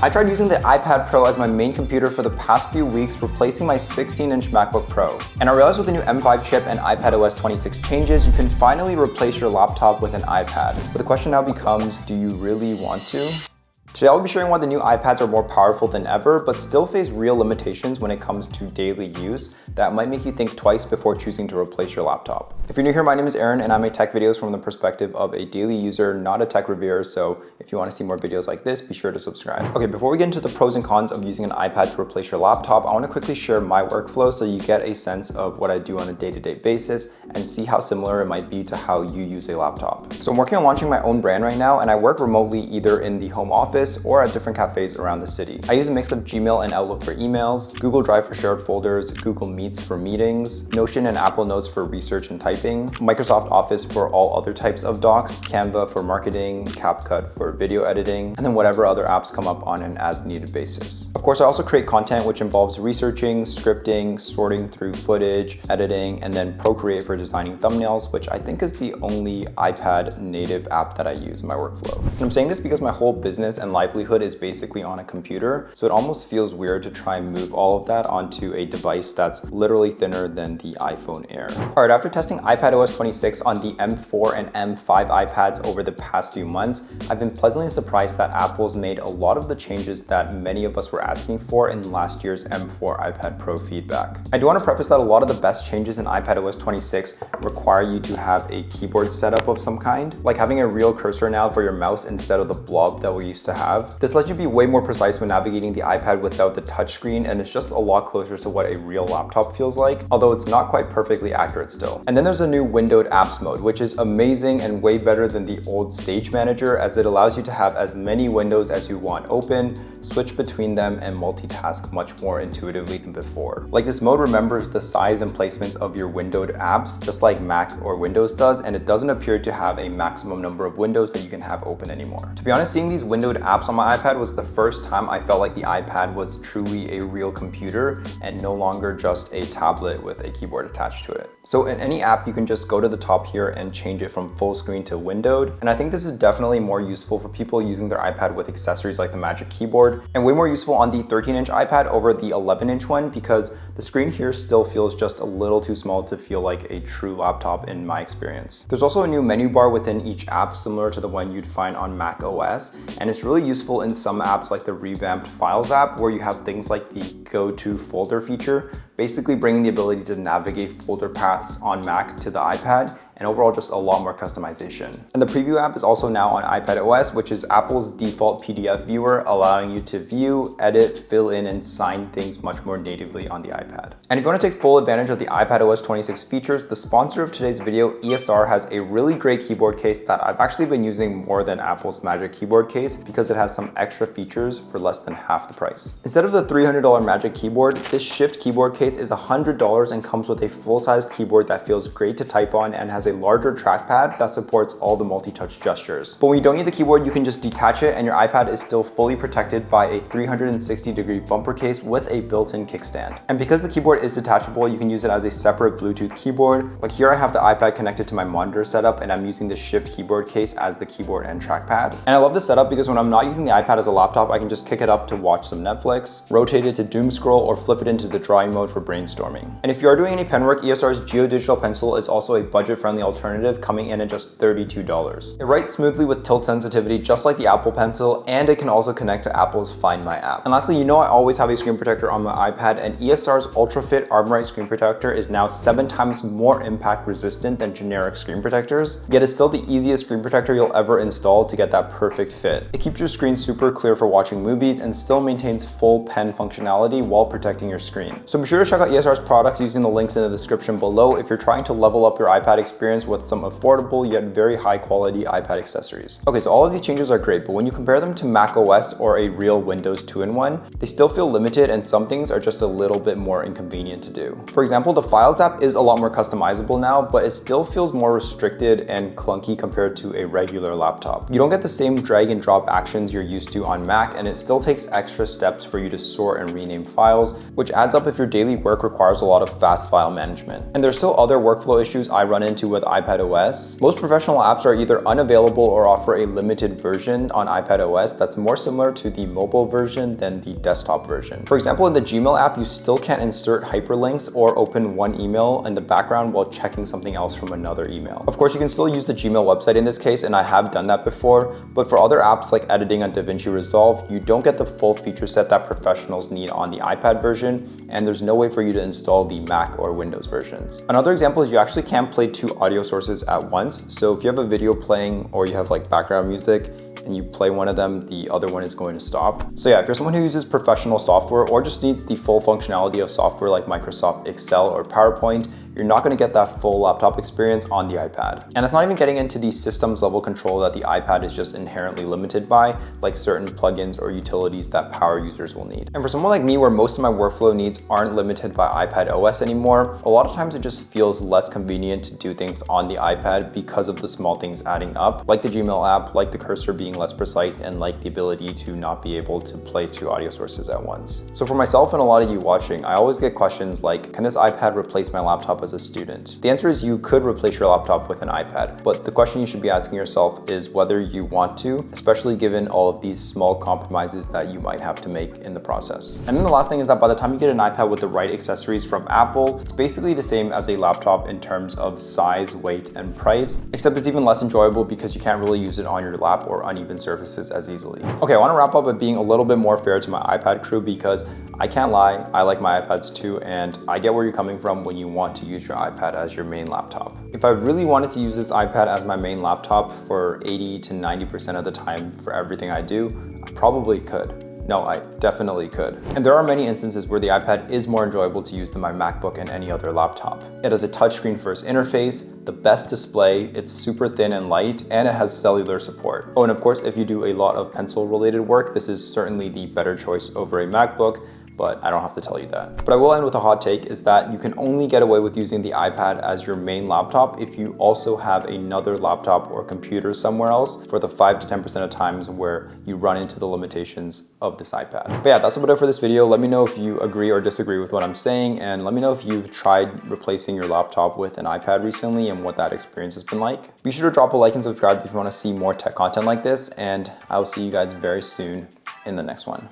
I tried using the iPad Pro as my main computer for the past few weeks, replacing my 16-inch MacBook Pro. And I realized with the new M5 chip and iPadOS 26 changes, you can finally replace your laptop with an iPad. But the question now becomes, do you really want to? Today I'll be sharing why the new iPads are more powerful than ever, but still face real limitations when it comes to daily use that might make you think twice before choosing to replace your laptop. If you're new here, my name is Aaron and I make tech videos from the perspective of a daily user, not a tech reviewer, so if you want to see more videos like this, be sure to subscribe. Okay, before we get into the pros and cons of using an iPad to replace your laptop, I want to quickly share my workflow so you get a sense of what I do on a day-to-day basis and see how similar it might be to how you use a laptop. So I'm working on launching my own brand right now and I work remotely either in the home office or at different cafes around the city. I use a mix of Gmail and Outlook for emails, Google Drive for shared folders, Google Meets for meetings, Notion and Apple Notes for research and typing, Microsoft Office for all other types of docs, Canva for marketing, CapCut for video editing, and then whatever other apps come up on an as-needed basis. Of course, I also create content which involves researching, scripting, sorting through footage, editing, and then Procreate for designing thumbnails, which I think is the only iPad native app that I use in my workflow. And I'm saying this because my whole business and livelihood is basically on a computer, so it almost feels weird to try and move all of that onto a device that's literally thinner than the iPhone Air. All right, after testing iPadOS 26 on the M4 and M5 iPads over the past few months, I've been pleasantly surprised that Apple's made a lot of the changes that many of us were asking for in last year's M4 iPad Pro feedback. I do want to preface that a lot of the best changes in iPadOS 26 require you to have a keyboard setup of some kind, like having a real cursor now for your mouse instead of the blob that we used to have. This lets you be way more precise when navigating the iPad without the touchscreen, and it's just a lot closer to what a real laptop feels like, although it's not quite perfectly accurate still. And then there's a new windowed apps mode, which is amazing and way better than the old Stage Manager, as it allows you to have as many windows as you want open, switch between them, and multitask much more intuitively than before. Like, this mode remembers the size and placements of your windowed apps, just like Mac or Windows does, and it doesn't appear to have a maximum number of windows that you can have open anymore. To be honest, seeing these windowed apps on my iPad was the first time I felt like the iPad was truly a real computer and no longer just a tablet with a keyboard attached to it. So in any app, you can just go to the top here and change it from full screen to windowed. And I think this is definitely more useful for people using their iPad with accessories like the Magic Keyboard, and way more useful on the 13-inch iPad over the 11-inch one, because the screen here still feels just a little too small to feel like a true laptop in my experience. There's also a new menu bar within each app similar to the one you'd find on Mac OS, and it's really useful in some apps like the revamped Files app, where you have things like the Go to Folder feature, basically bringing the ability to navigate folder paths on Mac to the iPad, and overall just a lot more customization. And the Preview app is also now on iPadOS, which is Apple's default PDF viewer, allowing you to view, edit, fill in, and sign things much more natively on the iPad. And if you want to take full advantage of the iPadOS 26 features, the sponsor of today's video, ESR, has a really great keyboard case that I've actually been using more than Apple's Magic Keyboard case because it has some extra features for less than half the price. Instead of the $300 Magic Keyboard, this Shift keyboard case is $100 and comes with a full-sized keyboard that feels great to type on and has a larger trackpad that supports all the multi-touch gestures. But when you don't need the keyboard, you can just detach it and your iPad is still fully protected by a 360-degree bumper case with a built-in kickstand. And because the keyboard is detachable, you can use it as a separate Bluetooth keyboard. Like here I have the iPad connected to my monitor setup and I'm using the Shift keyboard case as the keyboard and trackpad. And I love this setup because when I'm not using the iPad as a laptop, I can just kick it up to watch some Netflix, rotate it to doom scroll, or flip it into the drawing mode for brainstorming. And if you are doing any pen work, ESR's Geodigital Pencil is also a budget-friendly alternative, coming in at just $32. It writes smoothly with tilt sensitivity just like the Apple Pencil, and it can also connect to Apple's Find My app. And lastly, you know I always have a screen protector on my iPad, and ESR's UltraFit ArmorWrite screen protector is now 7 times more impact resistant than generic screen protectors, yet it's still the easiest screen protector you'll ever install to get that perfect fit. It keeps your screen super clear for watching movies and still maintains full pen functionality while protecting your screen. So be sure to check out ESR's products using the links in the description below if you're trying to level up your iPad experience with some affordable yet very high quality iPad accessories. Okay, so all of these changes are great, but when you compare them to Mac OS or a real Windows 2-in-1, they still feel limited and some things are just a little bit more inconvenient to do. For example, the Files app is a lot more customizable now, but it still feels more restricted and clunky compared to a regular laptop. You don't get the same drag and drop actions you're used to on Mac, and it still takes extra steps for you to sort and rename files, which adds up if your daily daily work requires a lot of fast file management. And there's still other workflow issues I run into with iPad OS. Most professional apps are either unavailable or offer a limited version on iPad OS that's more similar to the mobile version than the desktop version. For example, in the Gmail app, you still can't insert hyperlinks or open one email in the background while checking something else from another email. Of course, you can still use the Gmail website in this case, and I have done that before, but for other apps like editing on DaVinci Resolve, you don't get the full feature set that professionals need on the iPad version, and there's no way for you to install the Mac or Windows versions. Another example is you actually can't play two audio sources at once. So if you have a video playing or you have like background music and you play one of them, the other one is going to stop. So yeah, if you're someone who uses professional software or just needs the full functionality of software like Microsoft Excel or PowerPoint, you're not going to get that full laptop experience on the iPad. And that's not even getting into the systems level control that the iPad is just inherently limited by, like certain plugins or utilities that power users will need. And for someone like me, where most of my workflow needs aren't limited by iPad OS anymore, a lot of times it just feels less convenient to do things on the iPad because of the small things adding up, like the Gmail app, like the cursor being less precise, and like the ability to not be able to play two audio sources at once. So for myself and a lot of you watching, I always get questions like, can this iPad replace my laptop as a student? The answer is you could replace your laptop with an iPad, but the question you should be asking yourself is whether you want to, especially given all of these small compromises that you might have to make in the process. And then the last thing is that by the time you get an iPad with the right accessories from Apple, it's basically the same as a laptop in terms of size, weight, and price, except it's even less enjoyable because you can't really use it on your lap or uneven surfaces as easily. Okay, I want to wrap up by being a little bit more fair to my iPad crew, because I can't lie, I like my iPads too, and I get where you're coming from when you want to use your iPad as your main laptop. If I really wanted to use this iPad as my main laptop for 80 to 90% of the time for everything I do, I probably could. No, I definitely could. And there are many instances where the iPad is more enjoyable to use than my MacBook and any other laptop. It has a touchscreen first interface, the best display, it's super thin and light, and it has cellular support. Oh, and of course, if you do a lot of pencil related work, this is certainly the better choice over a MacBook, but I don't have to tell you that. But I will end with a hot take, is that you can only get away with using the iPad as your main laptop if you also have another laptop or computer somewhere else for the 5 to 10% of times where you run into the limitations of this iPad. But yeah, that's about it for this video. Let me know if you agree or disagree with what I'm saying, and let me know if you've tried replacing your laptop with an iPad recently and what that experience has been like. Be sure to drop a like and subscribe if you want to see more tech content like this, and I will see you guys very soon in the next one.